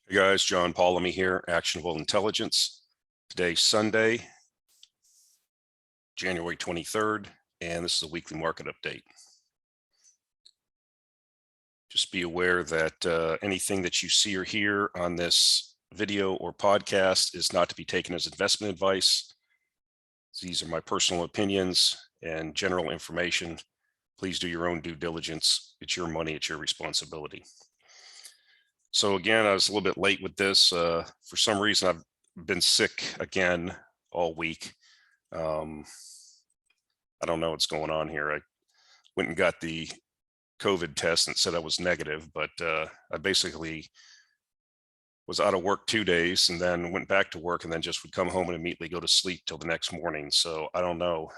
Hey guys, John Paulamy here, Actionable Intelligence. Today's Sunday, January 23rd, and this is a weekly market update. Just be aware that anything that you see or hear on this video or podcast is not to be taken as investment advice. These are my personal opinions and general information. Please do your own due diligence. It's your money, it's your responsibility. So again, I was a little bit late with this. For some reason, I've been sick again all week. I don't know what's going on here. I went and got the COVID test and said I was negative, but I basically was out of work 2 days and then went back to work and then just would come home and immediately go to sleep till the next morning. So I don't know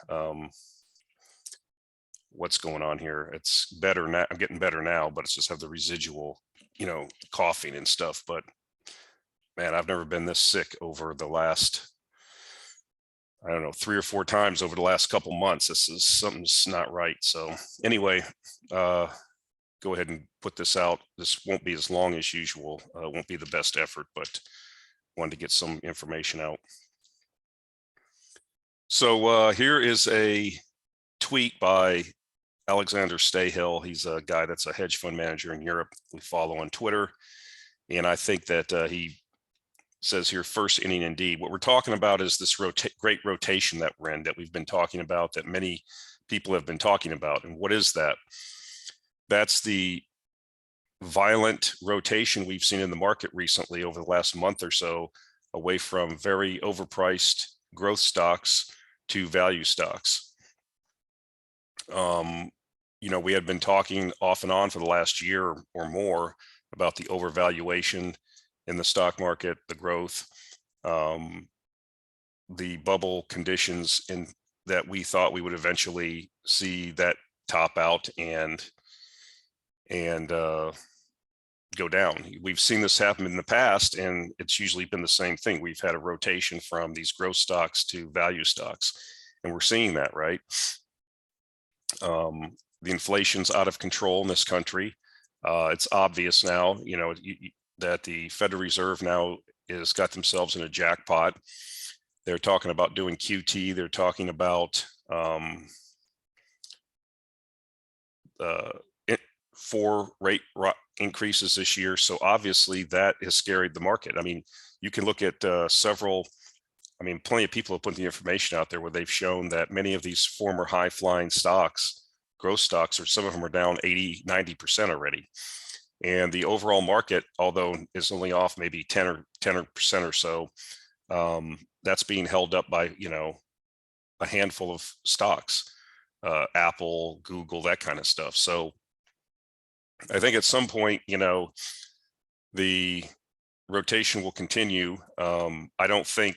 what's going on here. It's better now. I'm getting better now, but it's just have the residual, coughing and stuff. But man, I've never been this sick over the last, I don't know, 3 or 4 times over the last couple months. Something's not right. So anyway, go ahead and put this out. This won't be as long as usual. It won't be the best effort, but wanted to get some information out. So here is a tweet by Alexander Stayhill. He's a guy that's a hedge fund manager in Europe. We follow on Twitter. And I think that he says here, first inning indeed. What we're talking about is this great rotation that we're in, that we've been talking about, that many people have been talking about. And what is that? That's the violent rotation we've seen in the market recently over the last month or so, away from very overpriced growth stocks to value stocks. We had been talking off and on for the last year or more about the overvaluation in the stock market, the growth, the bubble conditions in that we thought we would eventually see that top out and go down. We've seen this happen in the past, and it's usually been the same thing. We've had a rotation from these growth stocks to value stocks, and we're seeing that, right? The inflation's out of control in this country. It's obvious now, that the Federal Reserve now has got themselves in a jackpot. They're talking about doing QT. They're talking about 4 rate increases this year. So obviously that has scared the market. I mean, you can look at plenty of people have put the information out there where they've shown that many of these former high flying stocks, growth stocks, or some of them are down 80, 90% already. And the overall market, although is only off maybe 10% or so, that's being held up by, a handful of stocks, Apple, Google, that kind of stuff. So I think at some point, the rotation will continue. I don't think,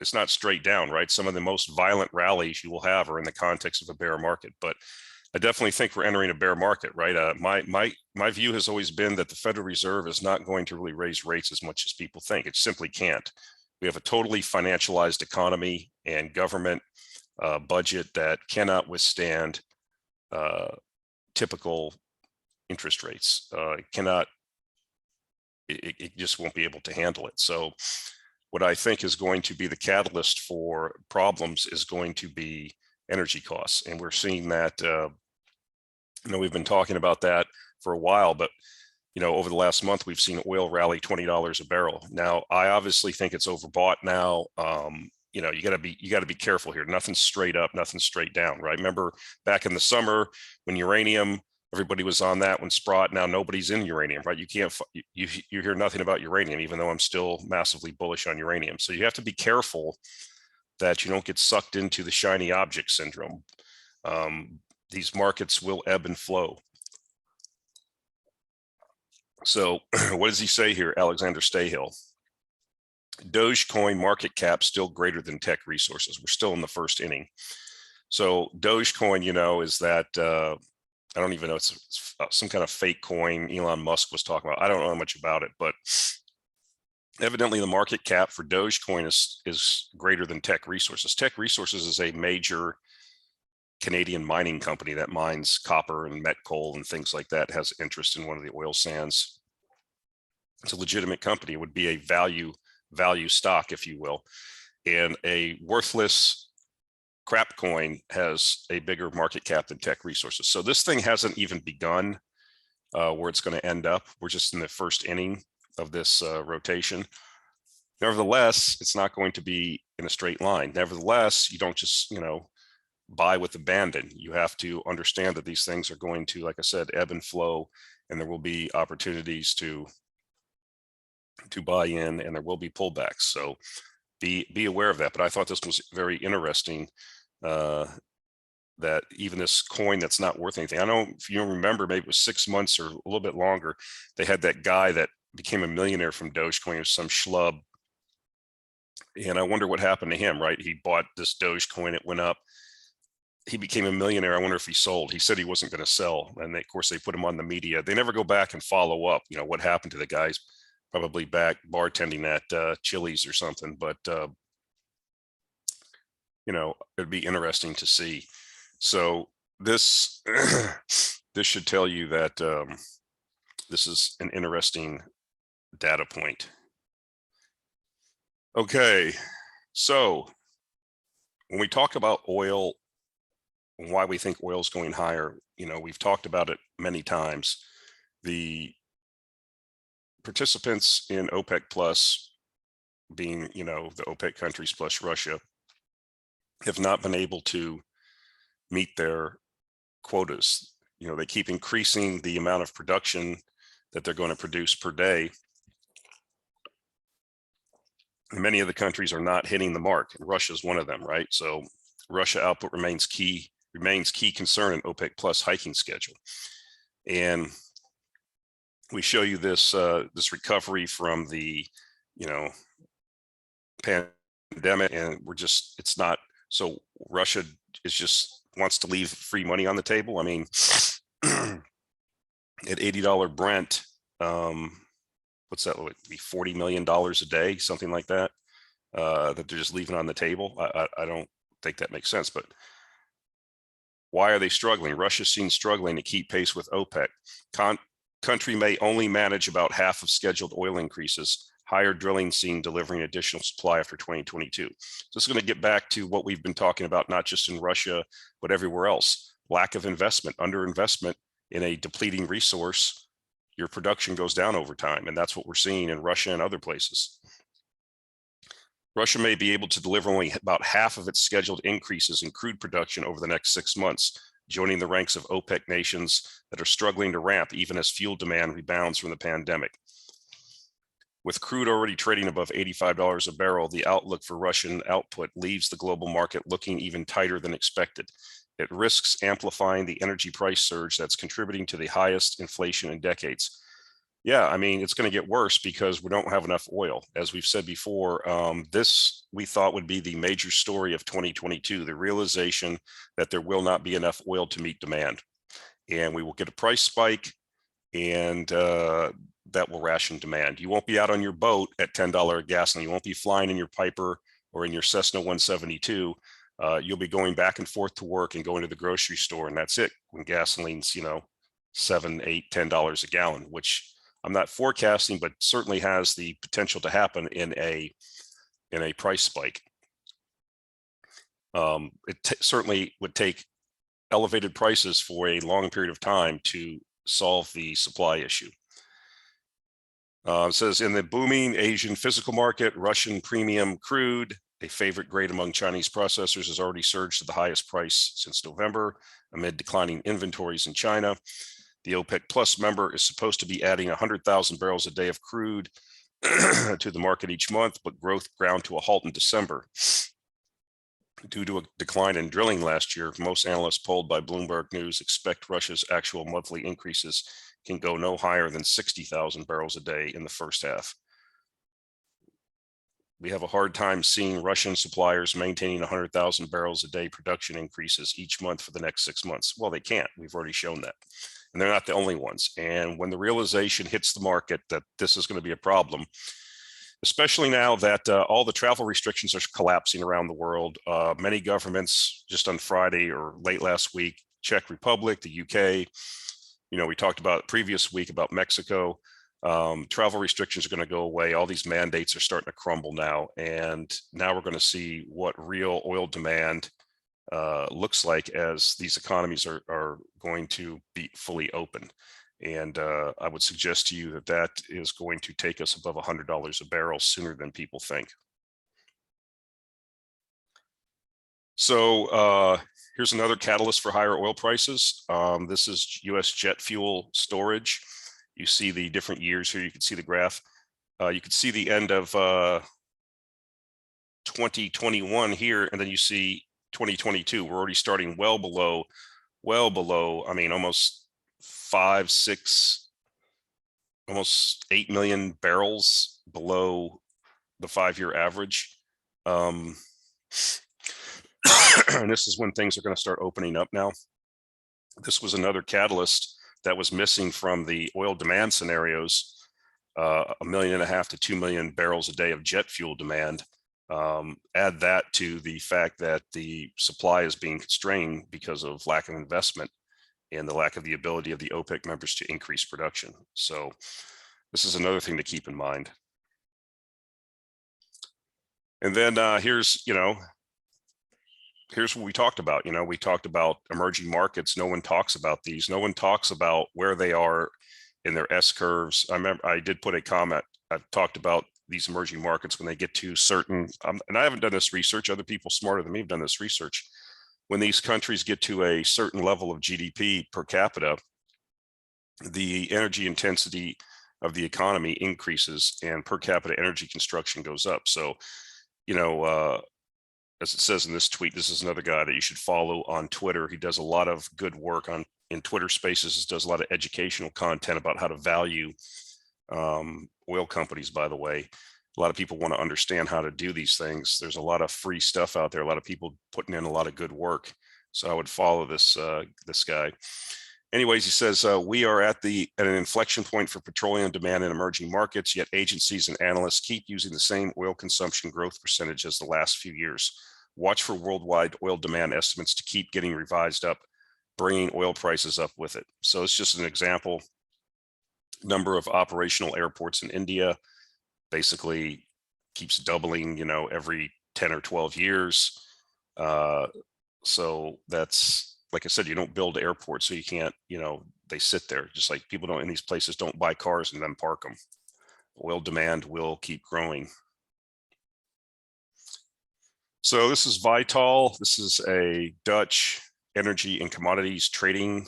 it's not straight down, right? Some of the most violent rallies you will have are in the context of a bear market, but I definitely think we're entering a bear market, right? My view has always been that the Federal Reserve is not going to really raise rates as much as people think. It simply can't. We have a totally financialized economy and government budget that cannot withstand typical interest rates. It just won't be able to handle it. So what I think is going to be the catalyst for problems is going to be energy costs. And we're seeing that, we've been talking about that for a while, but, over the last month, we've seen oil rally $20 a barrel. Now, I obviously think it's overbought now. You got to be careful here. Nothing's straight up, nothing's straight down, right? Remember back in the summer when uranium, everybody was on that when Sprott. Now nobody's in uranium, right? You hear nothing about uranium, even though I'm still massively bullish on uranium. So you have to be careful that you don't get sucked into the shiny object syndrome. These markets will ebb and flow. So what does he say here, Alexander Stayhill? Dogecoin market cap still greater than tech resources. We're still in the first inning. So Dogecoin, is that I don't even know, it's some kind of fake coin Elon Musk was talking about. I don't know much about it, but evidently the market cap for Dogecoin is greater than Tech Resources. Tech Resources is a major Canadian mining company that mines copper and met coal and things like that, has interest in one of the oil sands. It's a legitimate company. It would be a value stock, if you will. And a worthless crap coin has a bigger market cap than Tech Resources. So this thing hasn't even begun where it's going to end up. We're just in the first inning of this rotation. Nevertheless, it's not going to be in a straight line. Nevertheless, you don't just, buy with abandon. You have to understand that these things are going to, like I said, ebb and flow, and there will be opportunities to buy in, and there will be pullbacks. So be aware of that. But I thought this was very interesting, that even this coin that's not worth anything. I don't know if you remember, maybe it was 6 months or a little bit longer, they had that guy that became a millionaire from Dogecoin. It was some schlub. And I wonder what happened to him, right? He bought this Dogecoin, it went up. He became a millionaire. I wonder if he sold. He said he wasn't going to sell. And of course, they put him on the media. They never go back and follow up, what happened to the guys. Probably back bartending at Chili's or something. But, it'd be interesting to see. So this, this should tell you that this is an interesting data point. Okay, so when we talk about oil and why we think oil is going higher, we've talked about it many times. The participants in OPEC plus, being, the OPEC countries plus Russia, have not been able to meet their quotas. They keep increasing the amount of production that they're going to produce per day. And many of the countries are not hitting the mark, and Russia is one of them, right? So Russia output remains key concern in OPEC plus hiking schedule. And we show you this this recovery from the pandemic, and it's not, so Russia is just wants to leave free money on the table. I mean, at $80 Brent, what's that, would be $40 million a day, something like that, that they're just leaving on the table. I don't think that makes sense. But why are they struggling? Russia's seen struggling to keep pace with OPEC. Country may only manage about half of scheduled oil increases. Higher drilling seen delivering additional supply after 2022. So this is going to get back to what we've been talking about, not just in Russia, but everywhere else. Lack of investment, underinvestment in a depleting resource. Your production goes down over time, and that's what we're seeing in Russia and other places. Russia may be able to deliver only about half of its scheduled increases in crude production over the next 6 months, joining the ranks of OPEC nations that are struggling to ramp even as fuel demand rebounds from the pandemic. With crude already trading above $85 a barrel, the outlook for Russian output leaves the global market looking even tighter than expected. It risks amplifying the energy price surge that's contributing to the highest inflation in decades. Yeah, I mean, it's going to get worse because we don't have enough oil. As we've said before, this we thought would be the major story of 2022, the realization that there will not be enough oil to meet demand. And we will get a price spike, and that will ration demand. You won't be out on your boat at $10 gasoline. You won't be flying in your Piper or in your Cessna 172. You'll be going back and forth to work and going to the grocery store, and that's it. When gasoline's, $7, $8, $10 a gallon, which I'm not forecasting, but certainly has the potential to happen in a price spike. It certainly would take elevated prices for a long period of time to solve the supply issue. It says, in the booming Asian physical market, Russian premium crude, a favorite grade among Chinese processors, has already surged to the highest price since November amid declining inventories in China. The OPEC Plus member is supposed to be adding 100,000 barrels a day of crude to the market each month, but growth ground to a halt in December. Due to a decline in drilling last year, most analysts polled by Bloomberg News expect Russia's actual monthly increases can go no higher than 60,000 barrels a day in the first half. We have a hard time seeing Russian suppliers maintaining 100,000 barrels a day production increases each month for the next 6 months. Well, they can't. We've already shown that. And they're not the only ones. And when the realization hits the market that this is going to be a problem, especially now that all the travel restrictions are collapsing around the world, many governments just on Friday or late last week, Czech Republic, the UK, we talked about previous week about Mexico. Travel restrictions are going to go away. All these mandates are starting to crumble now. And now we're going to see what real oil demand looks like as these economies are going to be fully open. And I would suggest to you that that is going to take us above $100 a barrel sooner than people think. So here's another catalyst for higher oil prices. This is U.S. jet fuel storage. You see the different years here. You can see the graph. You can see the end of 2021 here, and then you see 2022. We're already starting well below, I mean, almost 5, 6, almost 8 million barrels below the 5-year average. And this is when things are going to start opening up now. This was another catalyst that was missing from the oil demand scenarios, 1.5 million to 2 million barrels a day of jet fuel demand. Add that to the fact that the supply is being constrained because of lack of investment and the lack of the ability of the OPEC members to increase production. So this is another thing to keep in mind. And then here's what we talked about. We talked about emerging markets. No one talks about these. No one talks about where they are in their S curves. I remember I did put a comment. I've talked about these emerging markets when they get to certain, and I haven't done this research. Other people smarter than me have done this research. When these countries get to a certain level of GDP per capita, the energy intensity of the economy increases and per capita energy construction goes up. So, as it says in this tweet, this is another guy that you should follow on Twitter. He does a lot of good work in Twitter Spaces, does a lot of educational content about how to value oil companies, by the way. A lot of people want to understand how to do these things. There's a lot of free stuff out there, a lot of people putting in a lot of good work. So I would follow this guy. Anyways, he says, we are at an inflection point for petroleum demand in emerging markets, yet agencies and analysts keep using the same oil consumption growth percentage as the last few years. Watch for worldwide oil demand estimates to keep getting revised up, bringing oil prices up with it. So it's just an example. Number of operational airports in India basically keeps doubling, every 10 or 12 years. So that's, like I said, you don't build airports, so you can't, they sit there. Just like people in these places don't buy cars and then park them. Oil demand will keep growing. So this is Vitol. This is a Dutch energy and commodities trading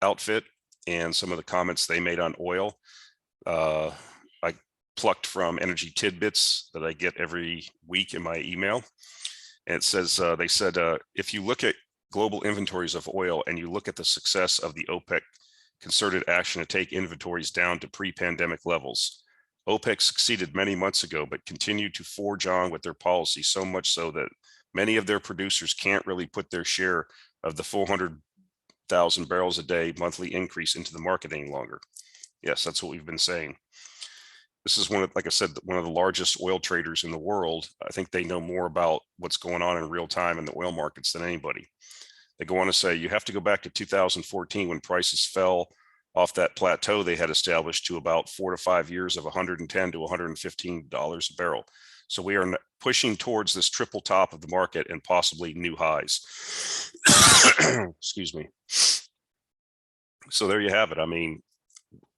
outfit, and some of the comments they made on oil. I plucked from Energy Tidbits that I get every week in my email. And it says, they said, if you look at global inventories of oil and you look at the success of the OPEC concerted action to take inventories down to pre-pandemic levels, OPEC succeeded many months ago, but continued to forge on with their policy, so much so that many of their producers can't really put their share of the 400,000 barrels a day monthly increase into the market any longer. Yes, that's what we've been saying. This is like I said, one of the largest oil traders in the world. I think they know more about what's going on in real time in the oil markets than anybody. They go on to say, you have to go back to 2014 when prices fell off that plateau they had established to about 4 to 5 years of $110 to $115 a barrel. So we are pushing towards this triple top of the market and possibly new highs. Excuse me. So there you have it. I mean,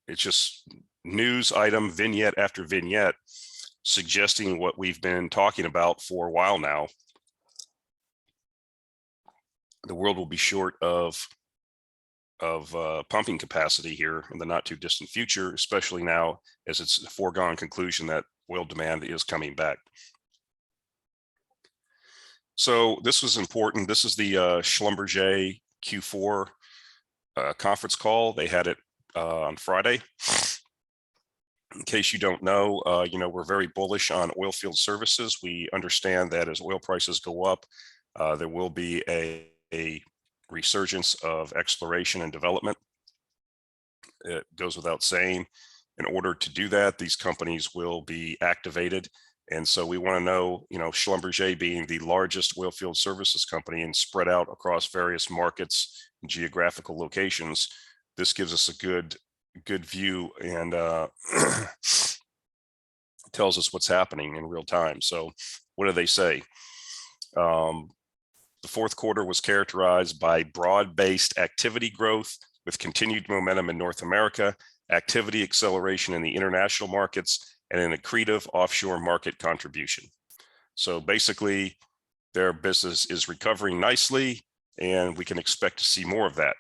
it's just news item, vignette after vignette, suggesting what we've been talking about for a while now. The world will be short of pumping capacity here in the not too distant future, especially now as it's a foregone conclusion that oil demand is coming back. So this was important. This is the Schlumberger Q4 conference call. They had it on Friday. In case you don't know, we're very bullish on oil field services. We understand that as oil prices go up, there will be a resurgence of exploration and development. It goes without saying. In order to do that, these companies will be activated. And so we want to know, Schlumberger being the largest oil field services company and spread out across various markets and geographical locations, this gives us a good good view and tells us what's happening in real time. So what do they say? The fourth quarter was characterized by broad-based activity growth with continued momentum in North America, activity acceleration in the international markets, and an accretive offshore market contribution. So basically, their business is recovering nicely, and we can expect to see more of that.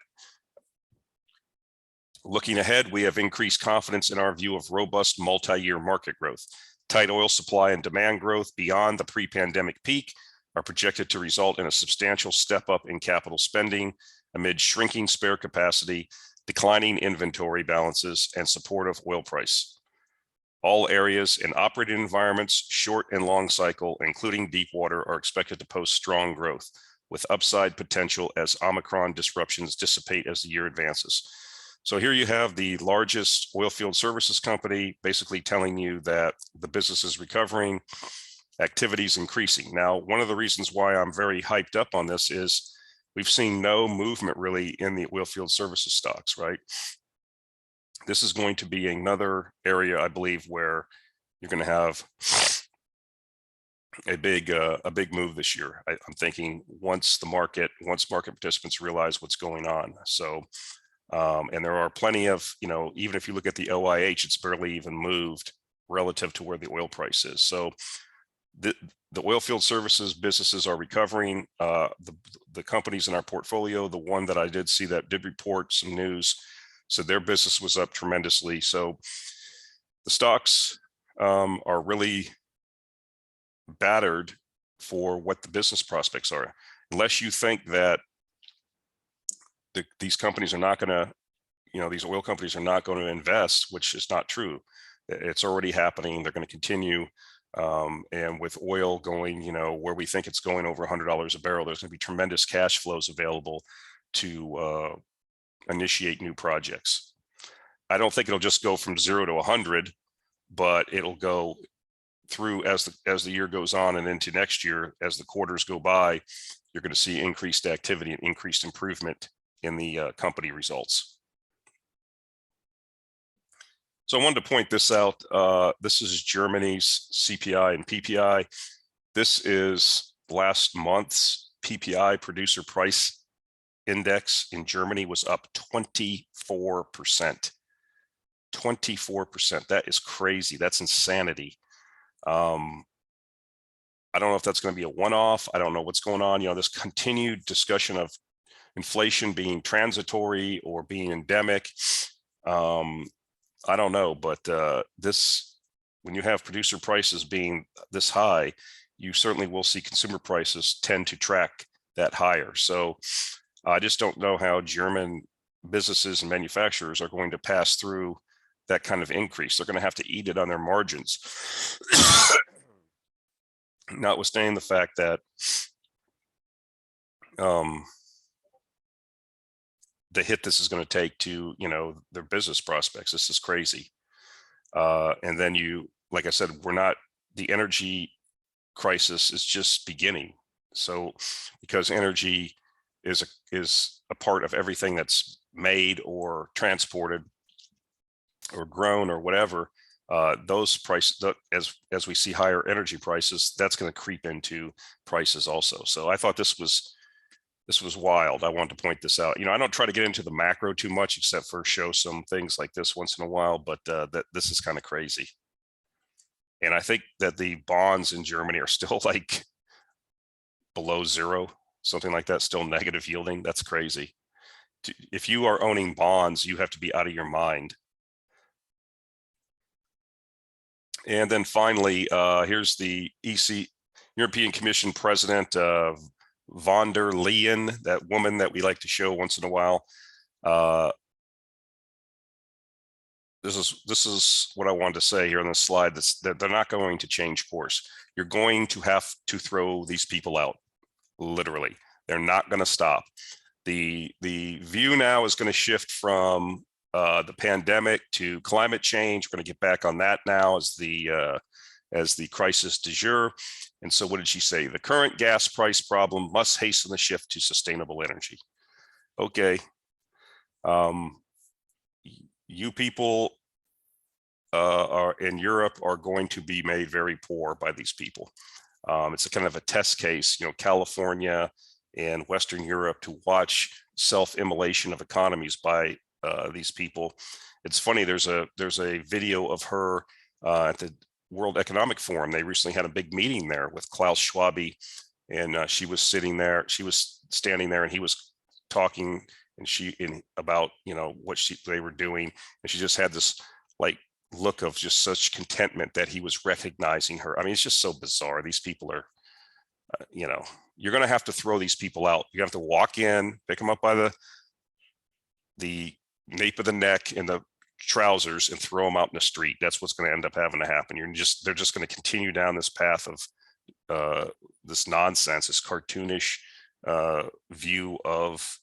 Looking ahead, we have increased confidence in our view of robust multi-year market growth. Tight oil supply and demand growth beyond the pre-pandemic peak are projected to result in a substantial step up in capital spending amid shrinking spare capacity, declining inventory balances, and supportive oil price. All areas and operating environments, short and long cycle, including deep water, are expected to post strong growth, with upside potential as Omicron disruptions dissipate as the year advances. So here you have the largest oilfield services company basically telling you that the business is recovering, activity is increasing. Now, one of the reasons why I'm very hyped up on this is we've seen no movement really in the oilfield services stocks, right? This is going to be another area, I believe, where you're going to have a big move this year. I'm thinking once market participants realize what's going on. So, and there are plenty of, even if you look at the OIH, it's barely even moved relative to where the oil price is. So the oilfield services businesses are recovering. The companies in our portfolio, the one that I did see that did report some news, so their business was up tremendously. So the stocks are really battered for what the business prospects are. Unless you think that these companies are not going to, these oil companies are not going to invest, which is not true. It's already happening. They're going to continue. And with oil going, where we think it's going over $100 a barrel, there's going to be tremendous cash flows available to initiate new projects. I don't think it'll just go from 0 to 100, but it'll go through as the year goes on and into next year. As the quarters go by, you're going to see increased activity and increased improvement in the company results. So I wanted to point this out. This is Germany's CPI and PPI. This is last month's PPI, producer price index in Germany, was up 24%. 24%. That is crazy. That's insanity. I don't know if that's going to be a one-off. I don't know what's going on. This continued discussion of inflation being transitory or being endemic. I don't know, but when you have producer prices being this high, you certainly will see consumer prices tend to track that higher. So I just don't know how German businesses and manufacturers are going to pass through that kind of increase. They're going to have to eat it on their margins. Notwithstanding the fact that the hit this is going to take to, their business prospects. This is crazy. And then like I said, the energy crisis is just beginning. So because energy is a part of everything that's made or transported or grown or whatever, those prices, as we see higher energy prices, that's going to creep into prices also. So I thought this was wild. I wanted to point this out. I don't try to get into the macro too much, except for show some things like this once in a while, but this is kind of crazy. And I think that the bonds in Germany are still like below zero, something like that, still negative yielding. That's crazy. If you are owning bonds, you have to be out of your mind. And then finally, here's the European Commission President von der Leyen, that woman that we like to show once in a while. This is what I wanted to say here on this slide. That they're not going to change course. You're going to have to throw these people out. Literally, they're not going to stop. The view now is going to shift from the pandemic to climate change. We're going to get back on that now as the crisis du jour. And so what did she say? The current gas price problem must hasten the shift to sustainable energy. Okay. you people are in Europe are going to be made very poor by these people. It's a kind of a test case, California and Western Europe, to watch self-immolation of economies by these people. It's funny. There's a video of her at the World Economic Forum. They recently had a big meeting there with Klaus Schwab, and she was sitting there. She was standing there, and he was talking, and about what they were doing, and she just had this like look of just such contentment that he was recognizing her. I mean, it's just so bizarre. These people are, you're going to have to throw these people out. You have to walk in, pick them up by the nape of the neck and the trousers, and throw them out in the street. That's what's going to end up having to happen. They're just going to continue down this path of this nonsense, this cartoonish view of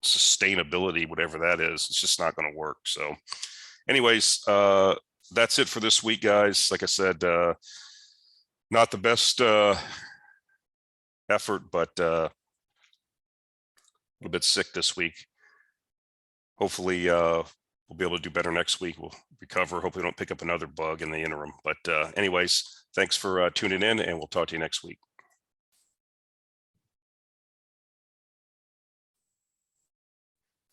sustainability, whatever that is. It's just not going to work. So anyways, that's it for this week, guys. Like I said, not the best effort, but a little bit sick this week. Hopefully we'll be able to do better next week. We'll recover. Hopefully we don't pick up another bug in the interim. But anyways, thanks for tuning in, and we'll talk to you next week.